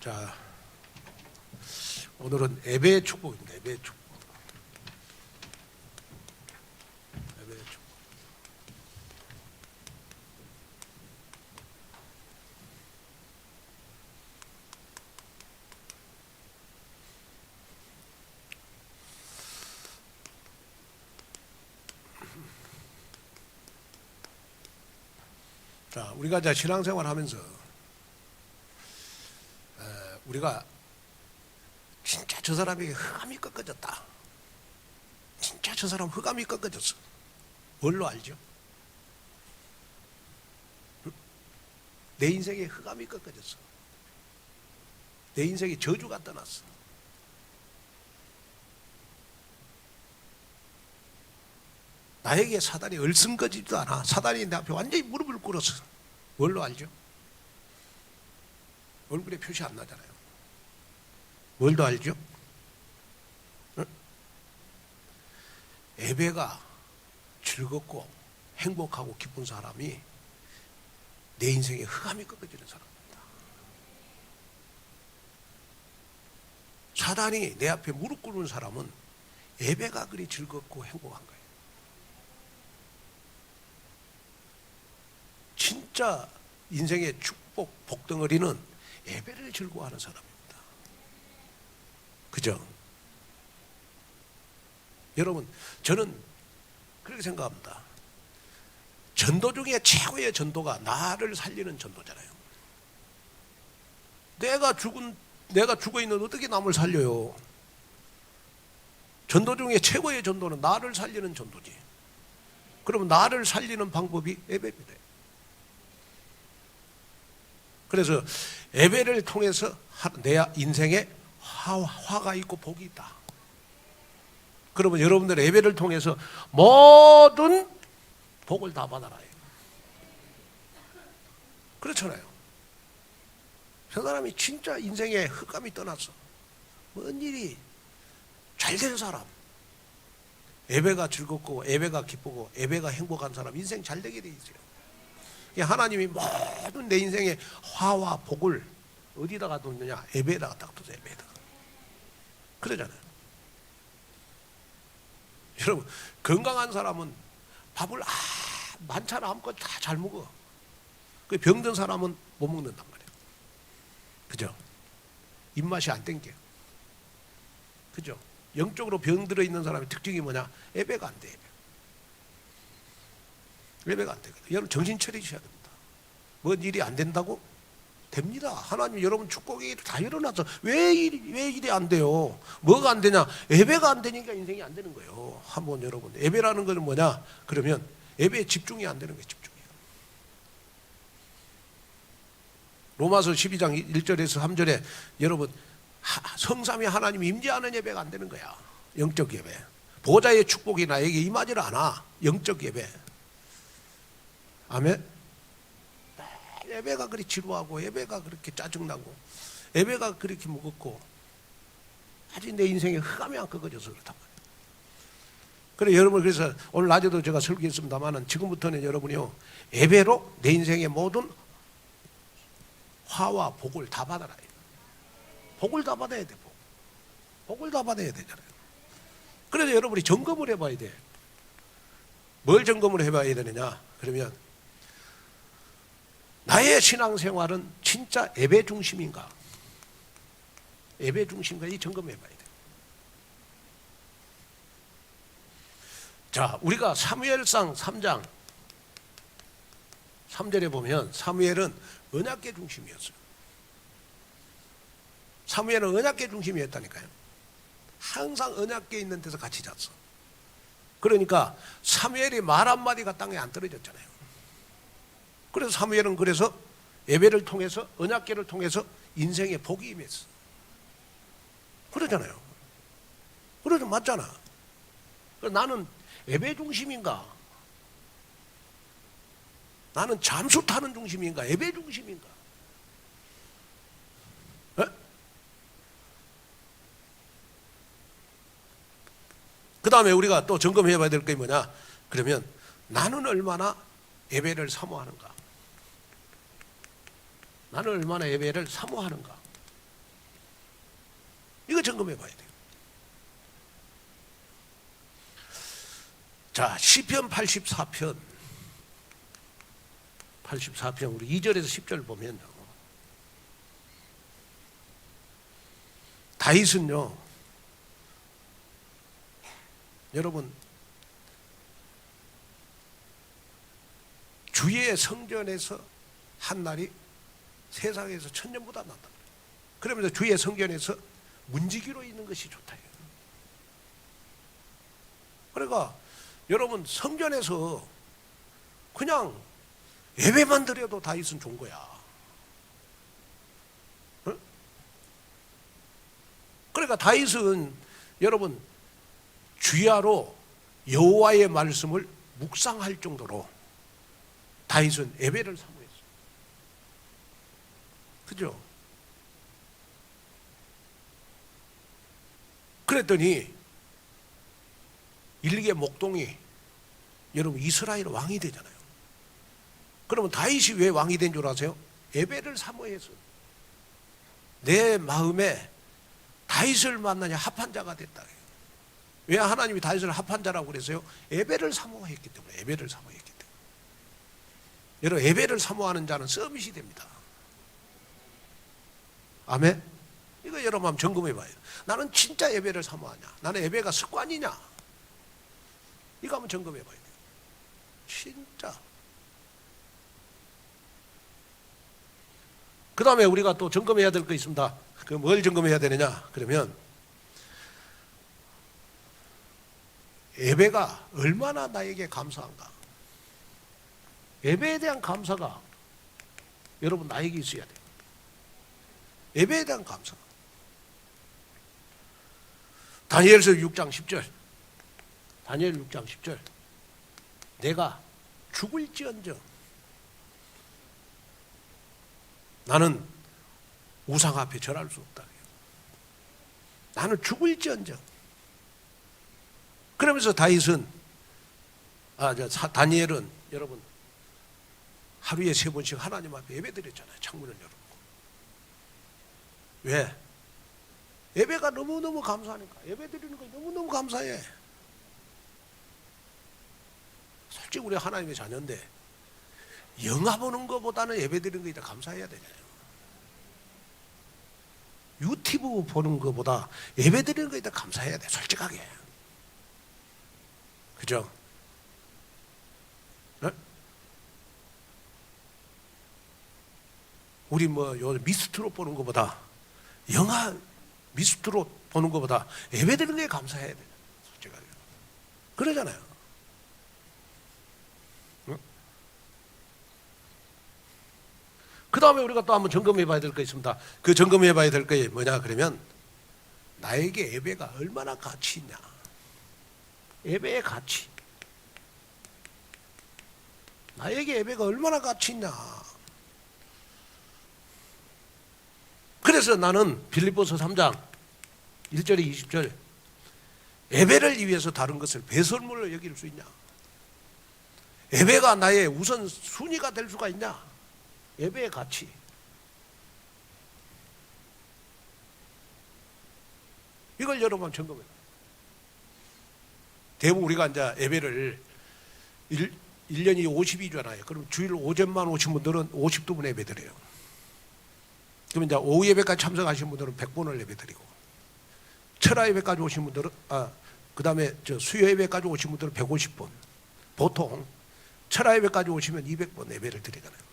자, 오늘은 예배의 축복입니다. 예배의 축복. 예배의 축복. 자, 우리가 이제 신앙생활 하면서 우리가 진짜 저 사람에게 흑암이 꺾어졌다. 진짜 저 사람 흑암이 꺾어졌어. 뭘로 알죠? 내 인생에 흑암이 꺾어졌어. 내 인생에 저주가 떠났어. 나에게 사단이 얼씬거지도 않아. 사단이 내 앞에 완전히 무릎을 꿇었어. 뭘로 알죠? 얼굴에 표시 안 나잖아요. 뭘도 알죠? 응? 예배가 즐겁고 행복하고 기쁜 사람이 내 인생에 흑암이 꺾어지는 사람입니다. 사단이 내 앞에 무릎 꿇는 사람은 예배가 그리 즐겁고 행복한 거예요. 진짜 인생의 축복, 복덩어리는 예배를 즐거워하는 사람입니다. 그죠? 여러분, 저는 그렇게 생각합니다. 전도 중에 최고의 전도가 나를 살리는 전도잖아요. 내가 죽어 있는 어떻게 남을 살려요? 전도 중에 최고의 전도는 나를 살리는 전도지. 그러면 나를 살리는 방법이 예배입니다. 그래서 예배를 통해서 내 인생에 화가 있고 복이 있다. 그러면 여러분들의 예배를 통해서 모든 복을 다 받아라. 그렇잖아요. 저 사람이 진짜 인생에 흑암이 떠났어. 뭔 일이 잘 된 사람, 예배가 즐겁고 예배가 기쁘고 예배가 행복한 사람 인생 잘 되게 돼 있어요. 하나님이 모든 내 인생의 화와 복을 어디다가 놓느냐? 예배에다가 딱 둬서 예배에다가. 그러잖아요. 여러분, 건강한 사람은 밥을 많잖아. 아무것도 다 잘 먹어. 병든 사람은 못 먹는단 말이에요. 그죠? 입맛이 안 땡겨. 그죠? 영적으로 병들어 있는 사람의 특징이 뭐냐? 예배가 안 돼. 예배가 안 되거든요. 여러분 정신 차리셔야 됩니다. 뭔 일이 안 된다고? 됩니다. 하나님 여러분 축복이 다 일어나서 왜 일이 안 돼요? 뭐가 안 되냐? 예배가 안 되니까 인생이 안 되는 거예요. 한번 여러분 예배라는 것은 뭐냐? 그러면 예배에 집중이 안 되는 거예요. 집중이. 로마서 12장 1절에서 3절에 여러분 성삼위 하나님이 임재하는 예배가 안 되는 거야. 영적 예배. 보좌의 축복이 나에게 임하지 않아. 영적 예배. 아멘. 예배가 그렇게 지루하고 예배가 그렇게 짜증나고 예배가 그렇게 무겁고 아직 내 인생에 흑암이 안 꺾어져서 그렇단 말이에요. 그래 여러분, 그래서 오늘 낮에도 제가 설교했습니다만은 지금부터는 여러분이요 예배로 내 인생의 모든 화와 복을 다 받아라. 복을 다 받아야 돼. 복을 다 받아야 되잖아요. 그래서 여러분이 점검을 해봐야 돼. 뭘 점검을 해봐야 되느냐? 그러면 나의 신앙생활은 진짜 예배 중심인가? 예배 중심인가? 이 점검해 봐야 돼. 자, 우리가 사무엘상 3장 3절에 보면 사무엘은 언약궤 중심이었어요. 사무엘은 언약궤 중심이었다니까요. 항상 언약궤 있는 데서 같이 잤어. 그러니까 사무엘이 말 한마디가 땅에 안 떨어졌잖아요. 그래서 사무엘은 그래서 예배를 통해서 언약궤를 통해서 인생에 복이 임했어. 그러잖아요. 그래서 맞잖아. 나는 예배 중심인가? 나는 잠수 타는 중심인가? 예배 중심인가? 그 다음에 우리가 또 점검해 봐야 될 게 뭐냐? 그러면 나는 얼마나 예배를 사모하는가? 나는 얼마나 예배를 사모하는가? 이거 점검해 봐야 돼요. 자, 시편 84편 우리 2절에서 10절 보면 다윗은요, 여러분 주의 성전에서 한 날이 세상에서 천년보다 낫다. 그러면서 주의 성전에서 문지기로 있는 것이 좋다. 그러니까 여러분 성전에서 그냥 예배만 드려도 다윗은 좋은 거야. 어? 그러니까 다윗은 여러분 주야로 여호와의 말씀을 묵상할 정도로 다윗은 예배를 사모했어요. 그죠? 그랬더니 일개 목동이 여러분 이스라엘 왕이 되잖아요. 그러면 다윗이 왜 왕이 된 줄 아세요? 예배를 사모해서 내 마음에 다윗을 만나냐 합한 자가 됐다. 왜 하나님이 다윗을 합한 자라고 그랬어요? 예배를 사모했기 때문에. 예배를 사모했기 때문에. 여러분 예배를 사모하는 자는 서밋이 됩니다. 아멘. 이거 여러분 한번 점검해 봐요. 나는 진짜 예배를 사모하냐? 나는 예배가 습관이냐? 이거 한번 점검해 봐야 돼요. 진짜. 그 다음에 우리가 또 점검해야 될 거 있습니다. 그 뭘 점검해야 되느냐? 그러면 예배가 얼마나 나에게 감사한가? 예배에 대한 감사가 여러분 나에게 있어야 돼요. 예배에 대한 감사. 다니엘서 6장 10절. 다니엘 6장 10절. 내가 죽을지언정 나는 우상 앞에 절할 수 없다. 나는 죽을지언정. 그러면서 다윗은 다니엘은 여러분 하루에 3번씩 하나님 앞에 예배드렸잖아요. 창문을 열고. 왜? 예배가 너무너무 감사하니까. 예배드리는 거 너무너무 감사해. 솔직히 우리 하나님의 자녀인데 영화 보는 것보다는 예배드리는 거에 더 감사해야 되잖아요. 유튜브 보는 것보다 예배드리는 거에 더 감사해야 돼. 솔직하게. 그죠? 네? 우리 요 미스트롯 보는 것보다 영화 미스트롯 보는 것보다 예배드리는 게 감사해야 돼. 솔직하게. 그러잖아요. 그 다음에 우리가 또 한번 점검해 봐야 될 거 있습니다. 그 점검해 봐야 될 게 뭐냐 그러면 나에게 예배가 얼마나 가치 있냐. 예배의 가치. 나에게 예배가 얼마나 가치 있냐. 그래서 나는 빌립보서 3장 1절에 20절 예배를 위해서 다른 것을 배설물로 여길 수 있냐. 예배가 나의 우선 순위가 될 수가 있냐. 예배의 가치. 이걸 여러분 점검해. 대부분 우리가 이제 예배를 1년이 52주잖아요. 그럼 주일 오전만 오신 분들은 52분 예배드려요. 그럼 이제 오후 예배까지 참석하신 분들은 100분을 예배드리고, 철야 예배까지 오신 분들은, 그 다음에 수요 예배까지 오신 분들은 150분. 보통 철야 예배까지 오시면 200번 예배를 드리잖아요.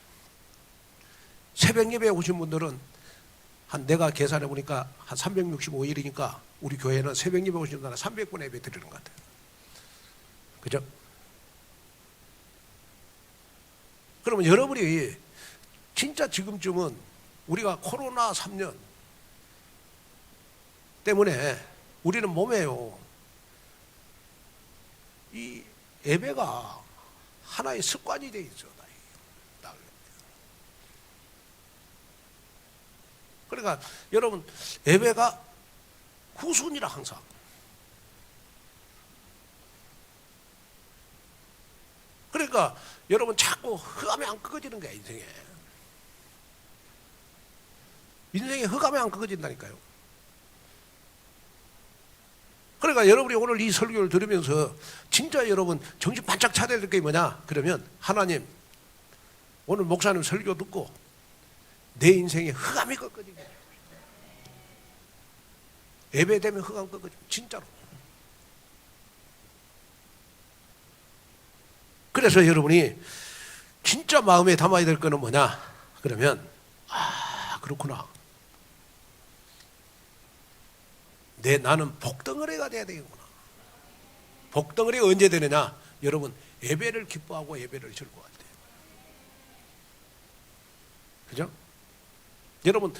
새벽 예배에 오신 분들은 내가 계산해 보니까 한 365일이니까 우리 교회는 새벽 예배 오신 분들은 300번 예배 드리는 것 같아요. 그죠? 그러면 여러분이 진짜 지금쯤은 우리가 코로나 3년 때문에 우리는 몸에요. 이 예배가 하나의 습관이 돼 있어. 그러니까 여러분 예배가 후순위라 항상. 그러니까 여러분 자꾸 흑암에 안 끄어지는 거야 인생에. 인생에 흑암에 안 끄어진다니까요. 그러니까 여러분이 오늘 이 설교를 들으면서 진짜 여러분 정신 바짝 차려야 될 게 뭐냐? 그러면 하나님 오늘 목사님 설교 듣고 내 인생에 흑암이 꺾어지게, 예배되면 흑암 꺾어지게, 진짜로. 그래서 여러분이 진짜 마음에 담아야 될 거는 뭐냐? 그러면 그렇구나. 나는 복덩어리가 돼야 되겠구나. 복덩어리가 언제 되느냐? 여러분 예배를 기뻐하고 예배를 즐거워할 때. 그죠? 여러분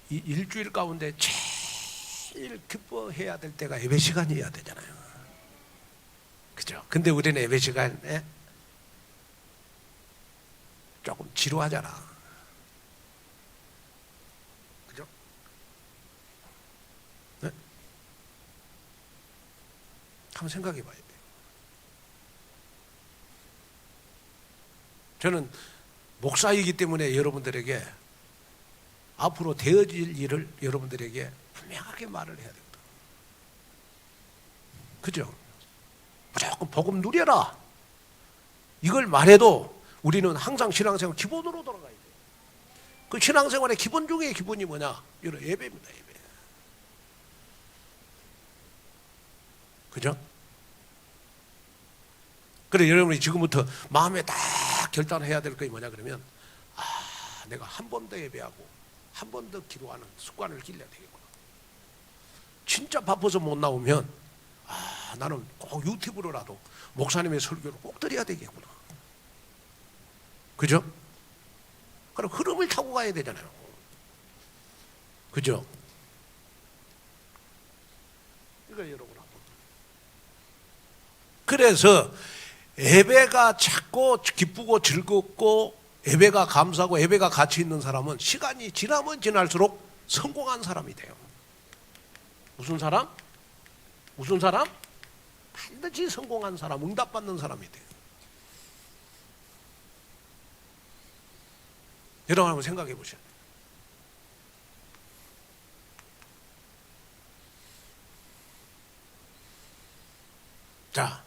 이 일주일 가운데 제일 기뻐해야 될 때가 예배 시간이어야 되잖아요. 그죠? 근데 우리는 예배 시간에 조금 지루하잖아. 그죠? 네? 한번 생각해 봐야 돼요. 저는 목사이기 때문에 여러분들에게 앞으로 되어질 일을 여러분들에게 분명하게 말을 해야 됩니다. 그죠? 무조건 복음 누려라. 이걸 말해도 우리는 항상 신앙생활 기본으로 돌아가야 돼요. 그 신앙생활의 기본 중에 기본이 뭐냐? 이런 예배입니다. 예배. 그죠? 그래 여러분이 지금부터 마음에 딱 결단해야 될 게 뭐냐 그러면 내가 한 번 더 예배하고 한 번 더 기도하는 습관을 길러야 되겠구나. 진짜 바빠서 못 나오면 나는 꼭 유튜브로라도 목사님의 설교를 꼭 드려야 되겠구나. 그죠? 그럼 흐름을 타고 가야 되잖아요. 그죠? 이거 여러분 한번. 그래서 예배가 자꾸 기쁘고 즐겁고 예배가 감사하고 예배가 가치 있는 사람은 시간이 지나면 지날수록 성공한 사람이 돼요. 무슨 사람? 무슨 사람? 반드시 성공한 사람, 응답받는 사람이 돼요. 여러분 한번 생각해 보세요. 자,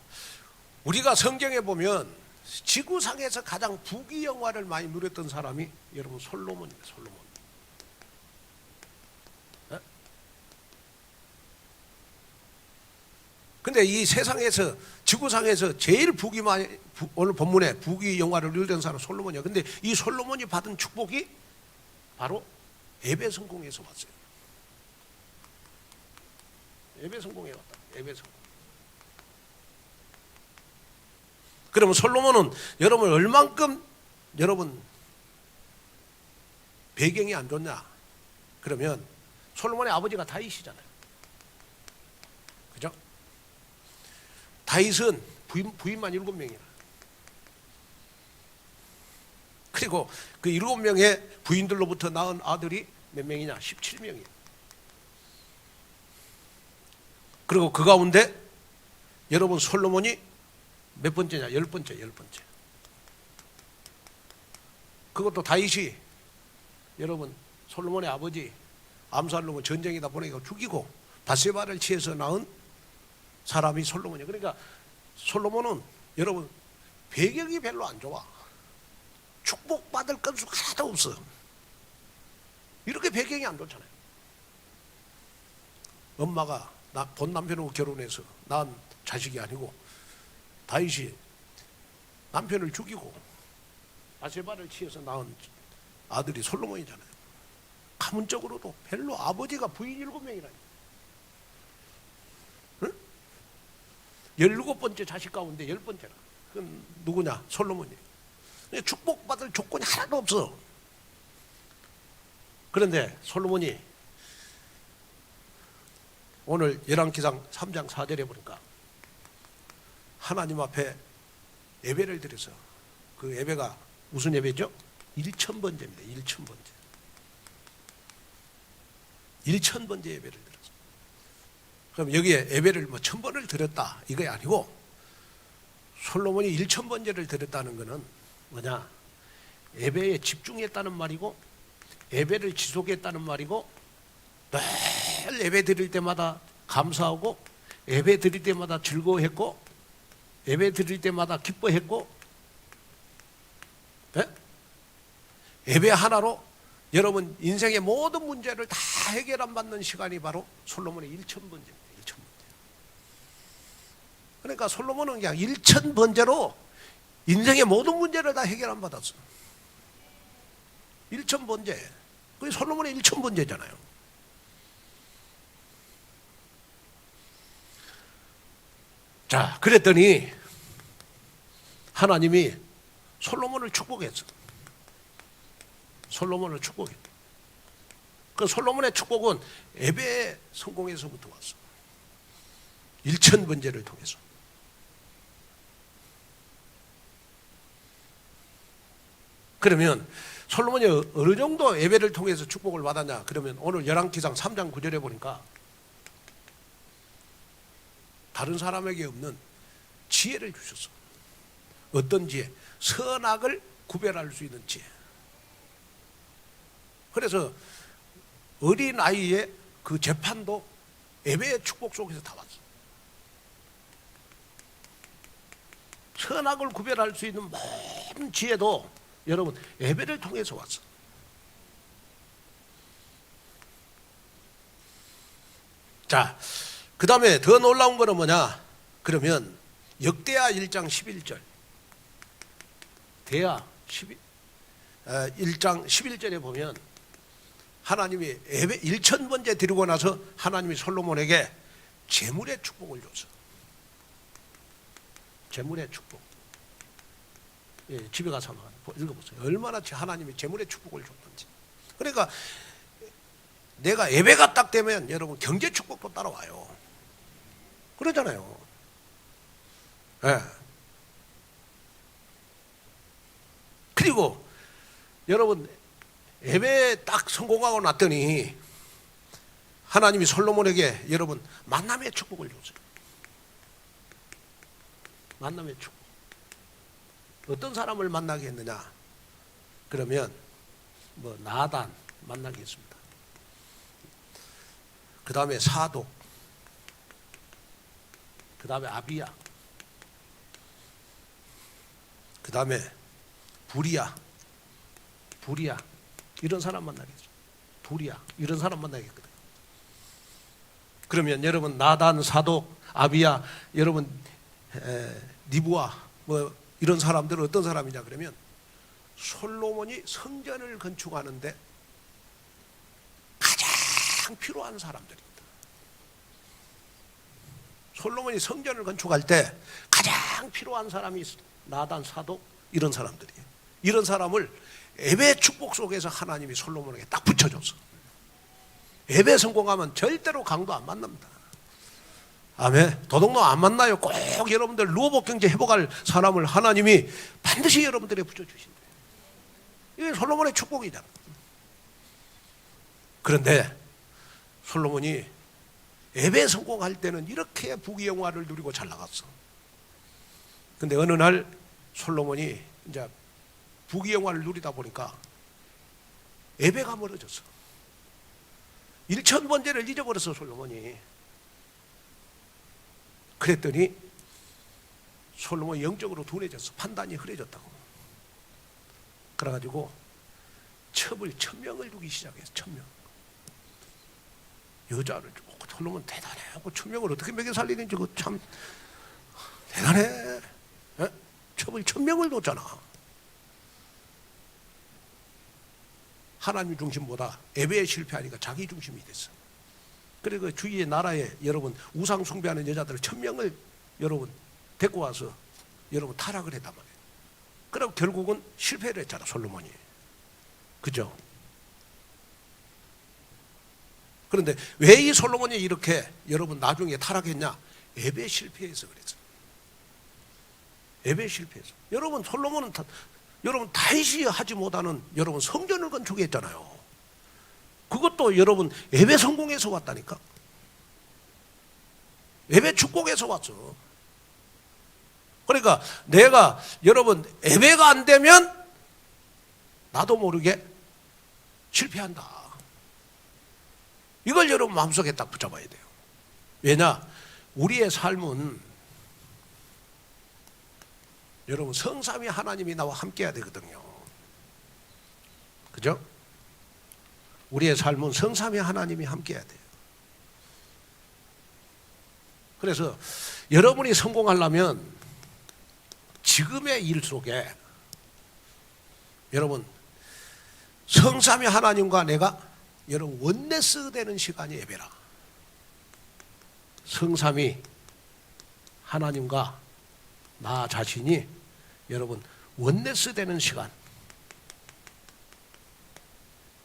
우리가 성경에 보면 지구상에서 가장 부귀영화를 많이 누렸던 사람이 여러분 솔로몬입니다. 솔로몬. 근데 이 세상에서 지구상에서 제일 오늘 본문에 부귀영화를 누렸던 사람은 솔로몬이야. 근데 이 솔로몬이 받은 축복이 바로 예배 성공에서 왔어요. 예배 성공에 왔다. 예배 성공. 그러면 솔로몬은 여러분 얼만큼 여러분 배경이 안 좋냐? 그러면 솔로몬의 아버지가 다윗이잖아요. 그죠? 다윗은 부인만 7명이라. 그리고 그 7명의 부인들로부터 낳은 아들이 몇 명이냐? 17명이에요. 그리고 그 가운데 여러분 솔로몬이 몇 번째냐? 10번째. 그것도 다윗이 여러분 솔로몬의 아버지 암살롬을 전쟁에다 보내고 죽이고 바세바를 취해서 낳은 사람이 솔로몬이에요. 그러니까 솔로몬은 여러분 배경이 별로 안 좋아. 축복받을 건수가 하나도 없어. 이렇게 배경이 안 좋잖아요. 엄마가 본 남편하고 결혼해서 낳은 자식이 아니고 다윗이 남편을 죽이고 바세바를 취해서 낳은 아들이 솔로몬이잖아요. 가문적으로도 별로 아버지가 부인 7명이라니. 응? 17번째 자식 가운데 10번째라. 그건 누구냐? 솔로몬이에요. 축복받을 조건이 하나도 없어. 그런데 솔로몬이 오늘 열왕기상 3장 4절에 보니까 하나님 앞에 예배를 드려서 그 예배가 무슨 예배죠? 1000번째입니다. 1000번째. 1000번째 예배를 드렸어요. 그럼 여기에 예배를 뭐 1000번을 드렸다 이게 아니고 솔로몬이 1000번째를 드렸다는 것은 뭐냐? 예배에 집중했다는 말이고 예배를 지속했다는 말이고 늘 예배 드릴 때마다 감사하고 예배 드릴 때마다 즐거워했고, 예배 드릴 때마다 기뻐했고, 예? 예배 하나로 여러분 인생의 모든 문제를 다 해결 안 받는 시간이 바로 솔로몬의 1000번제입니다. 1000번제. 그러니까 솔로몬은 그냥 1000번제로 인생의 모든 문제를 다 해결 안 받았어. 1000번제. 그게 솔로몬의 1000번제잖아요. 자, 그랬더니 하나님이 솔로몬을 축복했어. 솔로몬을 축복해. 그 솔로몬의 축복은 예배 성공에서부터 왔어. 1000번제를 통해서. 그러면 솔로몬이 어느 정도 예배를 통해서 축복을 받았냐? 그러면 오늘 열왕기상 3장 9절에 보니까 다른 사람에게 없는 지혜를 주셨어. 어떤 지혜? 선악을 구별할 수 있는 지혜. 그래서 어린 아이의 그 재판도 예배의 축복 속에서 다 왔어. 선악을 구별할 수 있는 모든 지혜도 여러분 예배를 통해서 왔어. 자, 그 다음에 더 놀라운 거는 뭐냐? 그러면 역대하 1장 11절, 대하 1장 11절에 보면 하나님이 예배 1000번째 드리고 나서 하나님이 솔로몬에게 재물의 축복을 줬어. 재물의 축복. 예, 집에 가서 한번 읽어보세요. 얼마나 하나님이 재물의 축복을 줬는지. 그러니까 내가 예배가 딱 되면 여러분 경제 축복도 따라와요. 그러잖아요. 예. 그리고 여러분 예배 딱 성공하고 났더니 하나님이 솔로몬에게 여러분 만남의 축복을 줬어요. 만남의 축복. 어떤 사람을 만나게 했느냐? 그러면 뭐 나단 만나게 했습니다. 그 다음에 사독, 그 다음에 아비야, 그 다음에 부리야 이런 사람 만나겠죠. 부리야 이런 사람 만나겠거든. 그러면 여러분 나단, 사독, 아비야, 여러분 니부아 뭐 이런 사람들은 어떤 사람이냐 그러면 솔로몬이 성전을 건축하는데 가장 필요한 사람들입니다. 솔로몬이 성전을 건축할 때 가장 필요한 사람이 나단, 사독 이런 사람들이에요. 이런 사람을 예배 축복 속에서 하나님이 솔로몬에게 딱 붙여줬어. 예배 성공하면 절대로 강도 안 만납니다. 아멘. 도둑놈 안 만나요. 꼭 여러분들 루어복 경제 회복할 사람을 하나님이 반드시 여러분들에 붙여주신다. 이게 솔로몬의 축복이잖아. 그런데 솔로몬이 예배 성공할 때는 이렇게 부귀영화를 누리고 잘 나갔어. 근데 어느 날 솔로몬이 이제 부귀영화를 누리다 보니까 예배가 멀어졌어. 1000번제를 잊어버렸어 솔로몬이. 그랬더니 솔로몬이 영적으로 둔해졌어. 판단이 흐려졌다고. 그래가지고 첩을 1000명을 두기 시작했어. 1000명. 여자를 주고 솔로몬 대단해. 1000명을 어떻게 먹여 살리는지 그 참 대단해. 에? 첩을 1000명을 뒀잖아. 하나님 중심보다 예배에 실패하니까 자기 중심이 됐어. 그리고 그 주위의 나라에 여러분 우상 숭배하는 여자들을 1000명을 여러분 데리고 와서 여러분 타락을 했단 말이에요. 그리고 결국은 실패를 했잖아 솔로몬이. 그죠? 그런데 왜 이 솔로몬이 이렇게 여러분 나중에 타락했냐? 예배 실패해서 그랬어. 예배 실패해서. 여러분 솔로몬은 여러분 다윗이 하지 못하는 여러분 성전을 건축했잖아요. 그것도 여러분 예배 성공에서 왔다니까. 예배 축복에서 왔어. 그러니까 내가 여러분 예배가 안 되면 나도 모르게 실패한다. 이걸 여러분 마음속에 딱 붙잡아야 돼요. 왜냐? 우리의 삶은 여러분 성삼위 하나님이 나와 함께 해야 되거든요. 그죠? 우리의 삶은 성삼위 하나님이 함께 해야 돼요. 그래서 여러분이 성공하려면 지금의 일 속에 여러분 성삼위 하나님과 내가 여러분 원네스 되는 시간이 예배라. 성삼위 하나님과 나 자신이 여러분 원네스 되는 시간,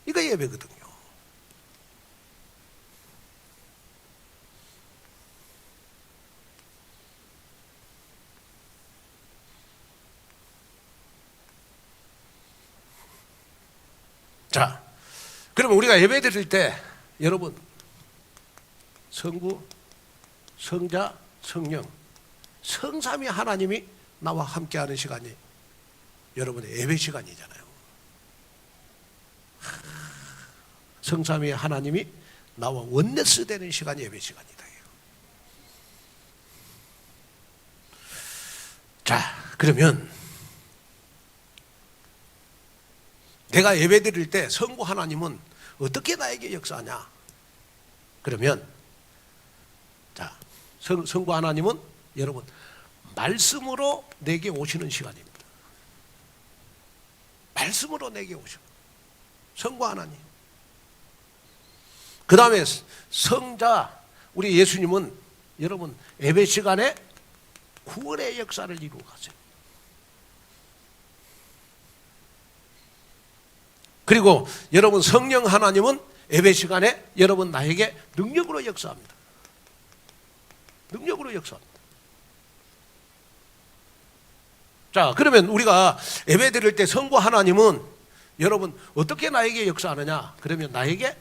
이거 예배거든요. 자, 그러면 우리가 예배 드릴 때 여러분 성부, 성자, 성령, 성삼위 하나님이 나와 함께하는 시간이 여러분의 예배 시간이잖아요. 성삼위 하나님이 나와 원네스 되는 시간이 예배 시간이다. 자, 그러면 내가 예배 드릴 때 성부 하나님은 어떻게 나에게 역사하냐? 그러면 자, 성부 하나님은 여러분 말씀으로 내게 오시는 시간입니다. 말씀으로 내게 오셔. 성부 하나님. 그 다음에 성자 우리 예수님은 여러분 예배 시간에 구원의 역사를 이루고 가세요. 그리고 여러분 성령 하나님은 예배 시간에 여러분 나에게 능력으로 역사합니다. 능력으로 역사합니다. 자, 그러면 우리가 예배 드릴 때 성부 하나님은 여러분 어떻게 나에게 역사하느냐? 그러면 나에게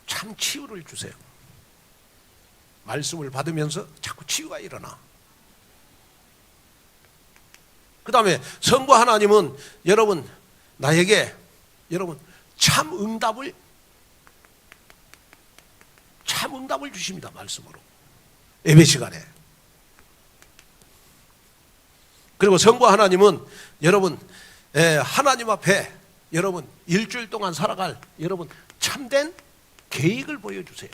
참 치유를 주세요. 말씀을 받으면서 자꾸 치유가 일어나. 그 다음에 성부 하나님은 여러분 나에게 여러분 참 응답을 주십니다. 말씀으로 예배 시간에. 그리고 성부 하나님은 여러분 하나님 앞에 여러분 일주일 동안 살아갈 여러분 참된 계획을 보여주세요.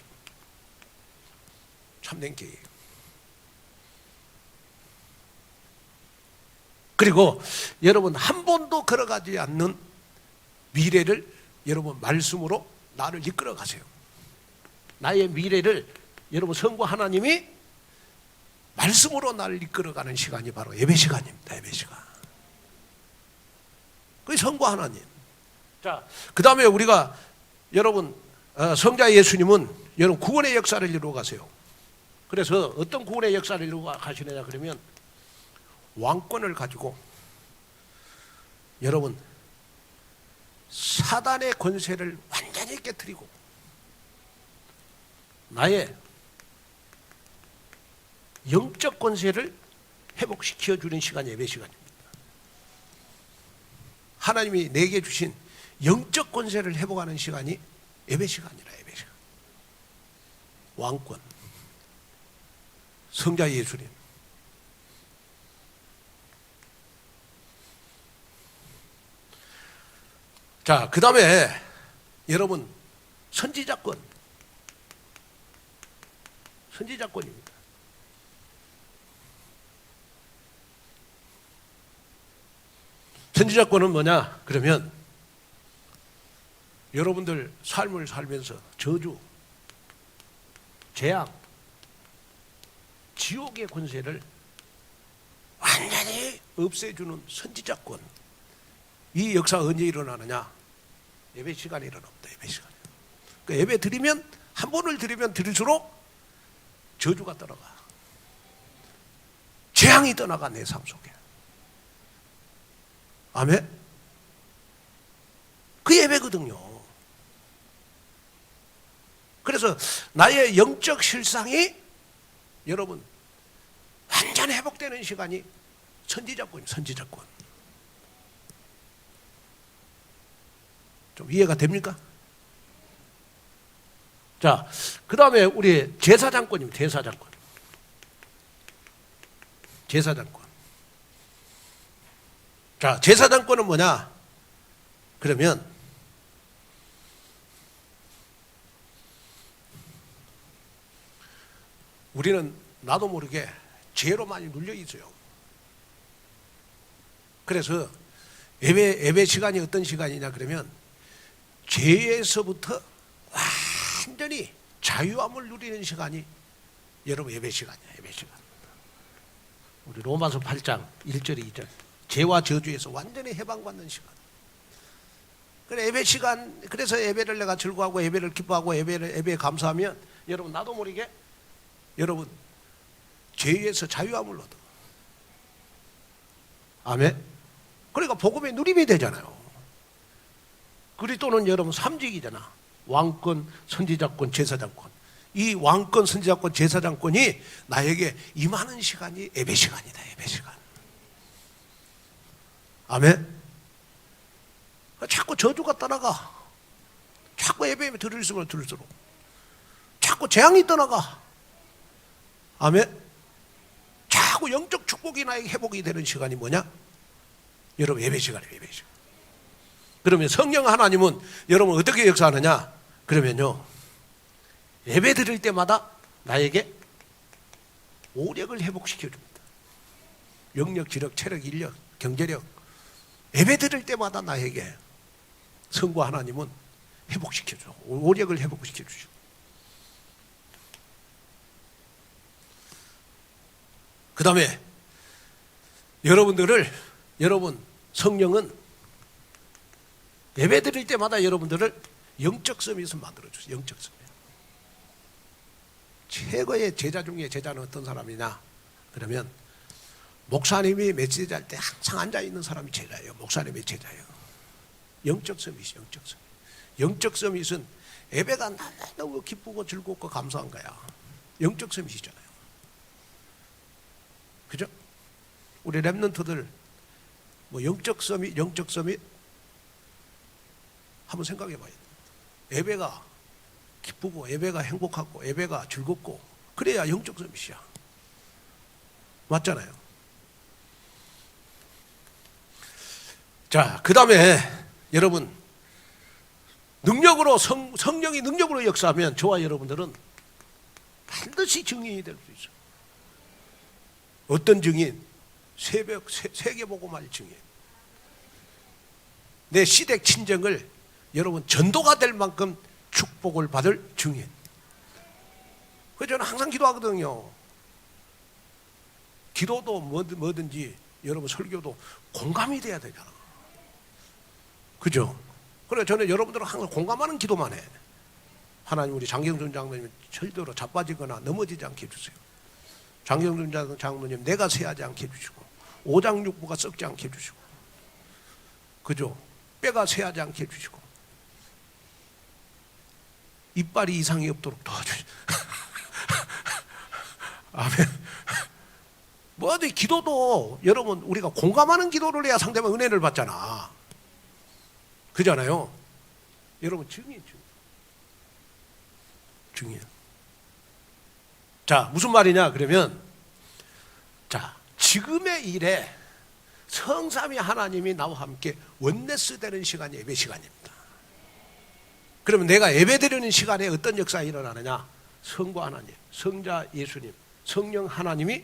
참된 계획. 그리고 여러분 한 번도 걸어가지 않는 미래를 여러분 말씀으로 나를 이끌어 가세요. 나의 미래를 여러분 성부 하나님이 말씀으로 나를 이끌어가는 시간이 바로 예배 시간입니다. 예배 시간. 그게 성부 하나님. 자, 그 다음에 우리가 여러분 성자 예수님은 여러분 구원의 역사를 이루어 가세요. 그래서 어떤 구원의 역사를 이루어 가시느냐 그러면 왕권을 가지고 여러분 사단의 권세를 완전히 깨뜨리고 나의 영적 권세를 회복시켜 주는 시간이 예배 시간입니다. 하나님이 내게 주신 영적 권세를 회복하는 시간이 예배 시간이라. 예배 시간. 왕권, 성자 예수님. 자, 그 다음에 여러분 선지자권. 선지자권입니다. 선지자권은 뭐냐? 그러면 여러분들 삶을 살면서 저주, 재앙, 지옥의 권세를 완전히 없애주는 선지자권. 이 역사가 언제 일어나느냐? 예배 시간에 일어납니다. 예배 시간에. 그러니까 예배 드리면 한 번을 드리면 드릴수록 저주가 떠나가. 재앙이 떠나가 내 삶 속에. 아멘? 그 예배거든요. 그래서 나의 영적 실상이 여러분 완전 회복되는 시간이 선지자권이에요. 선지자권. 좀 이해가 됩니까? 자, 그 다음에 우리 제사장권입니다. 제사장권. 제사장권. 자, 제사장권은 뭐냐? 그러면 우리는 나도 모르게 죄로 많이 눌려 있어요. 그래서 예배 시간이 어떤 시간이냐 그러면 죄에서부터 완전히 자유함을 누리는 시간이 여러분 예배 시간이야. 예배 시간. 우리 로마서 8장 1절 2절 죄와 저주에서 완전히 해방받는 시간. 그래 예배 시간, 그래서 예배를 내가 즐거워하고 예배를 기뻐하고 예배에 감사하면 여러분 나도 모르게 여러분 죄에서 자유함을 얻어. 아멘. 그러니까 복음의 누림이 되잖아요. 그리스도는 여러분 삼직이잖아. 왕권, 선지자권, 제사장권. 이 왕권, 선지자권, 제사장권이 나에게 임하는 시간이 예배 시간이다. 예배 시간. 아멘. 자꾸 저주가 떠나가. 자꾸 예배에 들을수록 자꾸 재앙이 떠나가. 아멘. 자꾸 영적 축복이 나에게 회복이 되는 시간이 뭐냐? 여러분 예배 시간이에요. 예배 시간. 그러면 성령 하나님은 여러분 어떻게 역사하느냐? 그러면요 예배 드릴 때마다 나에게 오력을 회복시켜 줍니다. 영력, 지력, 체력, 인력, 경제력. 예배 드릴 때마다 나에게 성부 하나님은 회복시켜 줘. 오력을 회복시켜 주죠. 그 다음에 여러분 성령은 예배 드릴 때마다 여러분들을 영적 서밋을 만들어주세요. 영적 서밋. 최고의 제자 중에 제자는 어떤 사람이냐 그러면 목사님이 메시지할 때 항상 앉아있는 사람이 제자예요. 목사님의 제자예요. 영적 서밋이 영적 서밋. 영적 서밋은 예배가 너무 기쁘고 즐겁고 감사한 거야. 영적 서밋이잖아요. 그죠? 우리 랩런트들 뭐 영적 서밋 한번 생각해 봐요. 예배가 기쁘고 예배가 행복하고 예배가 즐겁고 그래야 영적 서밋이야. 맞잖아요. 자, 그 다음에 여러분 능력으로 성령이 능력으로 역사하면 저와 여러분들은 반드시 증인이 될 수 있어요. 어떤 증인? 새벽 세계복음할 증인. 내 시댁 친정을 여러분 전도가 될 만큼 축복을 받을 증인. 그래서 저는 항상 기도하거든요. 기도도 뭐든지 여러분 설교도 공감이 돼야 되잖아. 그죠? 그래서 저는 여러분들은 항상 공감하는 기도만 해. 하나님 우리 장경준 장로님 절대로 자빠지거나 넘어지지 않게 해주세요. 장경준 장로님 내가 세하지 않게 해주시고 오장육부가 썩지 않게 해주시고 그죠? 뼈가 세하지 않게 해주시고 이빨이 이상이 없도록 도와주시고 아멘. 뭐 어디 기도도 여러분 우리가 공감하는 기도를 해야 상대방 은혜를 받잖아. 그잖아요. 여러분 증인. 자, 무슨 말이냐 그러면 자, 지금의 일에 성삼위 하나님이 나와 함께 원네스 되는 시간이 예배 시간입니다. 그러면 내가 예배 드리는 시간에 어떤 역사가 일어나느냐? 성부 하나님, 성자 예수님, 성령 하나님이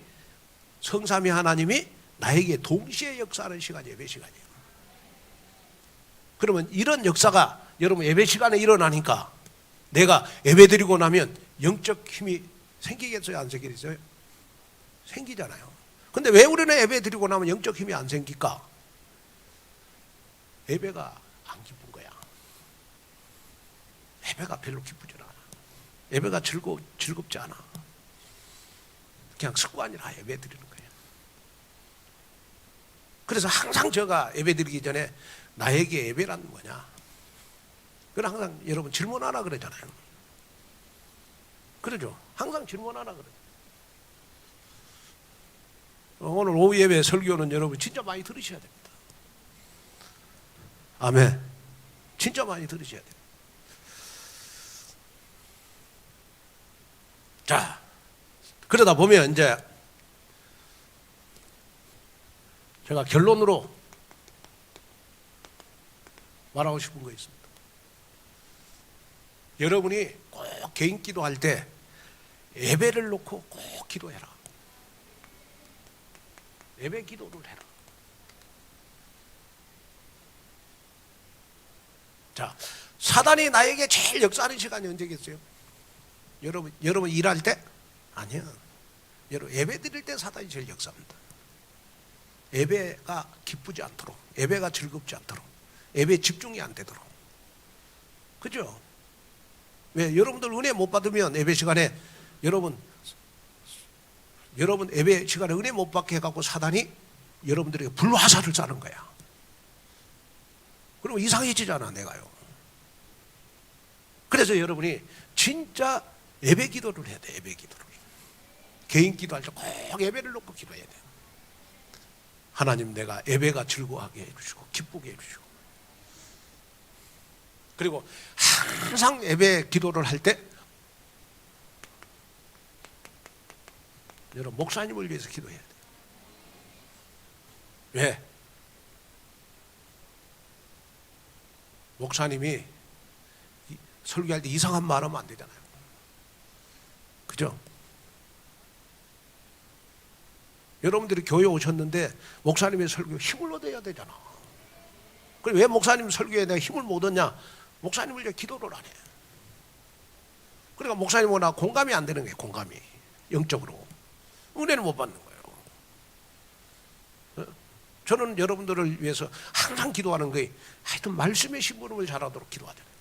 성삼위 하나님이 나에게 동시에 역사하는 시간이 예배 시간이에요. 그러면 이런 역사가 여러분 예배 시간에 일어나니까 내가 예배 드리고 나면 영적 힘이 생기겠어요? 안 생기겠어요? 생기잖아요. 근데 왜 우리는 예배 드리고 나면 영적 힘이 안 생길까? 예배가 안 기쁜 거야. 예배가 별로 기쁘지 않아. 예배가 즐겁지 않아. 그냥 습관이라 예배 드리는 거예요. 그래서 항상 제가 예배 드리기 전에 나에게 예배란 뭐냐? 그건 항상 여러분 질문하라 그러잖아요. 그러죠? 항상 질문하라 그래요. 오늘 오후 예배 설교는 여러분 진짜 많이 들으셔야 됩니다. 아멘. 진짜 많이 들으셔야 돼요. 자, 그러다 보면 이제 제가 결론으로 말하고 싶은 거 있습니다. 여러분이 꼭 개인 기도할 때 예배를 놓고 꼭 기도해라. 예배 기도를 해라. 자, 사단이 나에게 제일 역사하는 시간이 언제겠어요? 여러분 일할 때? 아니요. 여러분 예배 드릴 때 사단이 제일 역사합니다. 예배가 기쁘지 않도록, 예배가 즐겁지 않도록, 예배에 집중이 안 되도록. 그죠? 왜 여러분들 은혜 못 받으면 예배 시간에 여러분 예배 시간에 은혜 못 받게 해갖고 사단이 여러분들에게 불화살을 쏴는 거야. 그리고 이상해지잖아, 내가요. 그래서 여러분이 진짜 예배 기도를 해야 돼, 예배 기도를. 개인 기도할 때 꼭 예배를 놓고 기도해야 돼. 하나님, 내가 예배가 즐거워하게 해주시고 기쁘게 해주시고, 그리고 항상 예배 기도를 할 때 여러분 목사님을 위해서 기도해야 돼. 왜? 목사님이 설교할 때 이상한 말 하면 안 되잖아요. 그죠? 여러분들이 교회 오셨는데 목사님의 설교 힘을 얻어야 되잖아. 그럼 왜 목사님 설교에 내가 힘을 못 얻냐? 목사님을 위해 기도를 안 해. 그러니까 목사님하고 나 공감이 안 되는 거예요. 공감이 영적으로 은혜를 못 받는 거예요. 저는 여러분들을 위해서 항상 기도하는 거예요. 하여튼 말씀의 심부름을 잘하도록 기도하잖아요.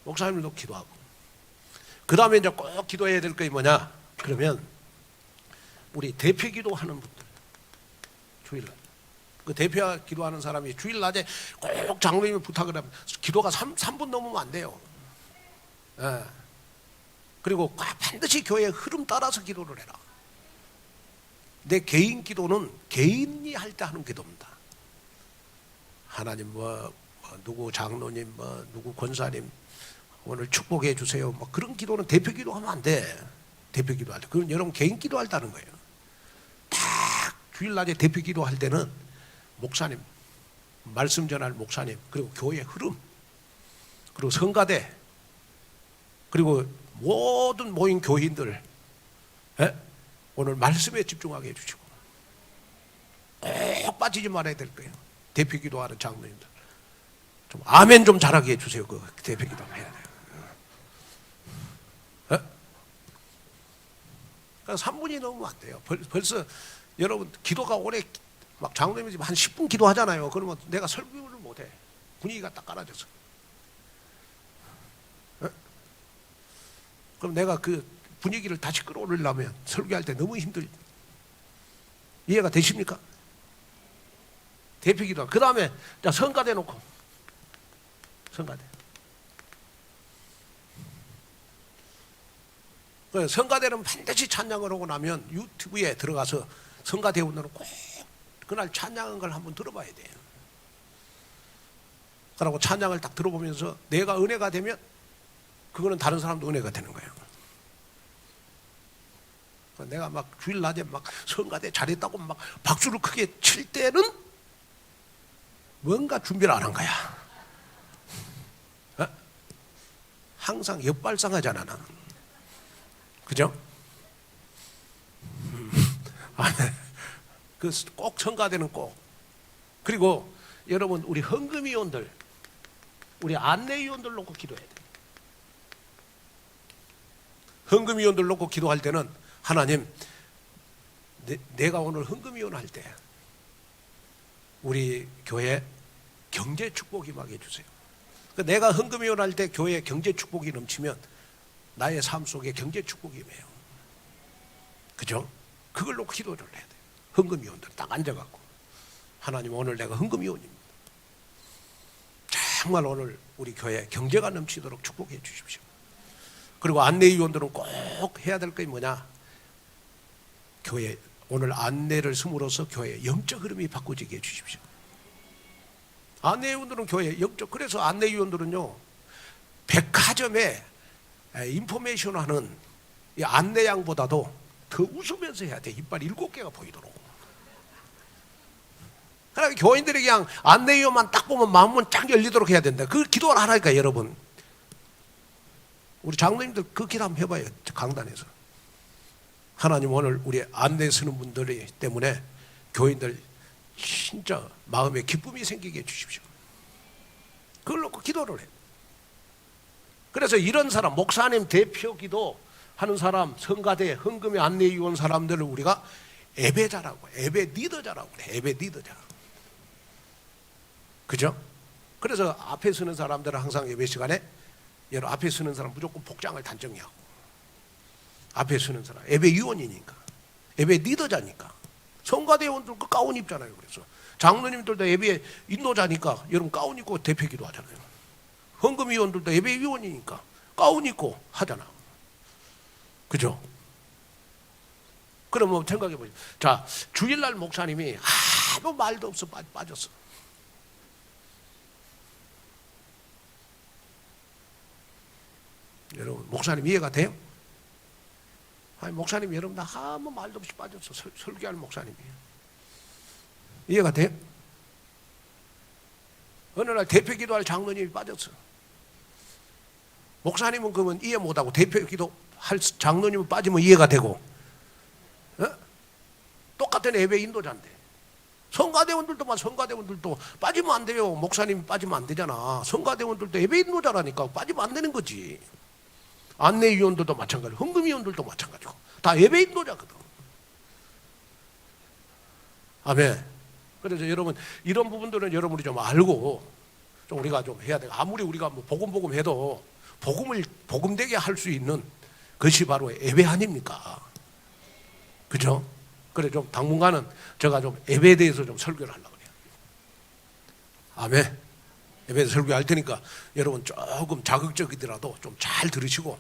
목사님도 기도하고, 그 다음에 이제 꼭 기도해야 될 게 뭐냐? 그러면 우리 대표 기도하는 분들, 주일날 그 대표 기도하는 사람이 주일낮에 꼭 장로님이 부탁을 하면 기도가 3분 넘으면 안 돼요. 예. 그리고 반드시 교회의 흐름 따라서 기도를 해라. 내 개인 기도는 개인이 할 때 하는 기도입니다. 하나님 누구 장로님 누구 권사님 오늘 축복해 주세요. 그런 기도는 대표 기도하면 안 돼. 대표 기도할 때 그건 여러분 개인 기도할 때 하는 거예요. 딱 주일날에 대표 기도할 때는 목사님, 말씀 전할 목사님, 그리고 교회의 흐름, 그리고 성가대, 그리고 모든 모인 교인들 오늘 말씀에 집중하게 해주시고, 꼭 빠지지 말아야 될 거예요. 대표 기도하는 장로님들 좀 아멘 좀 잘하게 해주세요. 그 대표 기도 해야 돼요. 그러니까 3분이 넘으면 안 돼요. 벌써 여러분 기도가 오래 막 장로님이 한 10분 기도하잖아요. 그러면 내가 설교를 못해. 분위기가 딱 깔아져서. 그럼 내가 그 분위기를 다시 끌어올리려면 설교할 때 너무 힘들. 이해가 되십니까? 대표 기도. 그 다음에 성가대 놓고. 성가대. 성가대는 반드시 찬양을 하고 나면 유튜브에 들어가서 성가대원들은 꼭 그날 찬양한 걸 한번 들어봐야 돼요. 그러고 찬양을 딱 들어보면서 내가 은혜가 되면 그거는 다른 사람도 은혜가 되는 거예요. 내가 막 주일낮에 막 성가대 잘했다고 막 박수를 크게 칠 때는 뭔가 준비를 안 한 거야. 항상 역발상하잖아 나는. 그죠? 꼭 성가대는 꼭. 그리고 여러분 우리 헌금위원들, 우리 안내위원들 놓고 기도해야 돼. 헌금위원들 놓고 기도할 때는 하나님, 내가 오늘 헌금위원 할 때 우리 교회 경제 축복이 임하게 해주세요. 내가 헌금위원 할 때 교회 경제 축복이 넘치면 나의 삶 속에 경제 축복이 임해요. 그죠? 그걸 놓고 기도를 해야 돼요. 헌금위원들 딱 앉아갖고 하나님, 오늘 내가 헌금위원입니다. 정말 오늘 우리 교회 경제가 넘치도록 축복해 주십시오. 그리고 안내위원들은 꼭 해야 될 게 뭐냐? 교회 오늘 안내를 숨으로써 교회의 영적 흐름이 바꿔지게 해주십시오. 안내위원들은 교회 영적, 그래서 안내위원들은요 백화점에 인포메이션 하는 이 안내양보다도 더 웃으면서 해야 돼. 이빨 7개가 보이도록. 그러니까 교인들이 그냥 안내위원만 딱 보면 마음은 쫙 열리도록 해야 된다. 그 기도를 하라니까 여러분. 우리 장로님들 그 기도 한번 해봐요. 강단에서. 하나님 오늘 우리 안내 서는 분들 때문에 교인들 진짜 마음에 기쁨이 생기게 해주십시오. 그걸 놓고 기도를 해. 그래서 이런 사람, 목사님 대표 기도 하는 사람, 성가대, 헌금에 안내위원 사람들을 우리가 예배자라고, 예배 리더자라고 그래. 예배 리더자. 그죠? 그래서 앞에 서는 사람들은 항상 예배 시간에 여러분 앞에 서는 사람 무조건 복장을 단정히 하고, 앞에 서는 사람 예배위원이니까, 예배 리더자니까. 성가대원들 그 가운 입잖아요. 그래서 장로님들도 예배 인도자니까 여러분 가운 입고 대표 기도하잖아요. 헌금위원들도 예배위원이니까 가운 입고 하잖아. 그죠? 그러면 생각해 보세요. 자, 주일날 목사님이 아무 말도 없어 빠졌어. 여러분 목사님 이해가 돼요? 아니 목사님 여러분 다 아무 말도 없이 빠졌어. 설교하는 목사님이에요. 이해가 돼요? 어느 날 대표 기도할 장로님이 빠졌어. 목사님은 그러면 이해 못하고 대표 기도할 장로님은 빠지면 이해가 되고, 어? 똑같은 예배 인도자인데 성가대원들도 빠지면 안 돼요. 목사님이 빠지면 안 되잖아. 성가대원들도 예배 인도자라니까 빠지면 안 되는 거지. 안내위원들도 마찬가지고 헌금위원들도 마찬가지고 다 예배 인도자거든. 아멘. 그래서 여러분 이런 부분들은 여러분이 좀 알고 좀 우리가 좀 해야 돼. 아무리 우리가 뭐 복음 해도 복음을 복음되게 할 수 있는 것이 바로 예배 아닙니까? 그죠? 그래 좀 당분간은 제가 좀 예배에 대해서 좀 설교를 하려고 그래요. 아멘. 예배에서 설교할 테니까 여러분 조금 자극적이더라도 좀 잘 들으시고,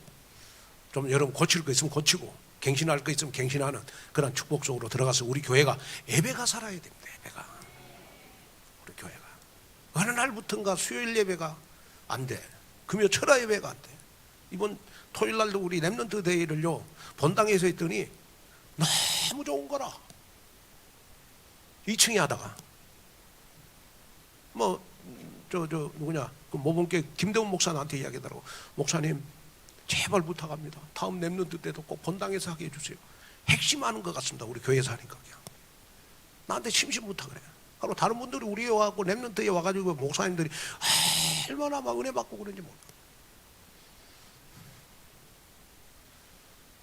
좀 여러분 고칠 거 있으면 고치고 갱신할 거 있으면 갱신하는 그런 축복 속으로 들어가서 우리 교회가 예배가 살아야 됩니다. 예배가. 우리 교회가 어느 날부턴가 수요일 예배가 안 돼. 금요 철야 예배가 안 돼. 이번 토요일 날도 우리 렘넌트 데이를요 본당에서 했더니 너무 좋은 거라. 2층에 하다가 누구냐 그 모범계 김대훈 목사 나한테 이야기하더라고. 목사님 제발 부탁합니다. 다음 렘넌트 때도 꼭 본당에서 하게 해주세요. 핵심하는 것 같습니다. 우리 교회에서 하니까 그냥. 나한테 심심 부탁을 해. 바로 다른 분들이 우리에 와갖고 렘넌트에 와가지고 목사님들이 얼마나 막 은혜 받고 그런지 몰라.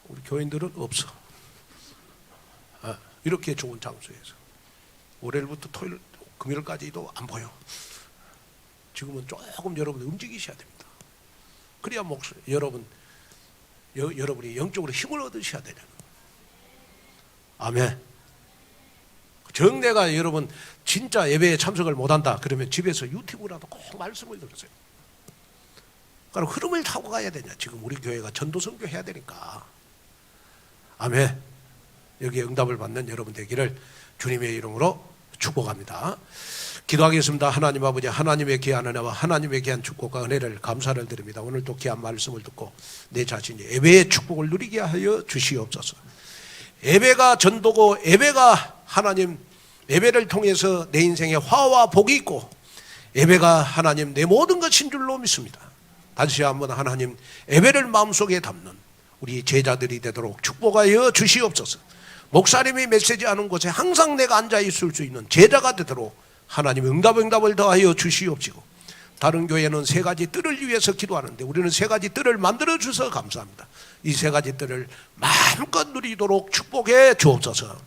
우리 교인들은 없어. 이렇게 좋은 장소에서 월요일부터 토요일 금요일까지도 안 보여. 지금은 조금 여러분 움직이셔야 됩니다. 그래야 여러분이 영적으로 힘을 얻으셔야 되잖아요. 아멘. 정내가 여러분 진짜 예배에 참석을 못한다 그러면 집에서 유튜브라도 꼭 말씀을 들으세요. 그럼 흐름을 타고 가야 되냐. 지금 우리 교회가 전도선교 해야 되니까. 아멘. 여기에 응답을 받는 여러분 되기를 주님의 이름으로 축복합니다. 기도하겠습니다. 하나님 아버지, 하나님의 귀한 은혜와 하나님의 귀한 축복과 은혜를 감사를 드립니다. 오늘 또 귀한 말씀을 듣고 내 자신이 예배의 축복을 누리게 하여 주시옵소서. 예배가 전도고 예배가 하나님, 예배를 통해서 내 인생에 화와 복이 있고 예배가 하나님 내 모든 것인 줄로 믿습니다. 다시 한번 하나님 예배를 마음속에 담는 우리 제자들이 되도록 축복하여 주시옵소서. 목사님이 메시지하는 곳에 항상 내가 앉아 있을 수 있는 제자가 되도록 하나님 응답을 더하여 주시옵시고, 다른 교회는 3가지 뜰을 위해서 기도하는데 우리는 3가지 뜰을 만들어 주셔서 감사합니다. 이 3가지 뜰을 마음껏 누리도록 축복해 주옵소서.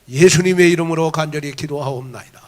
예수님의 이름으로 간절히 기도하옵나이다.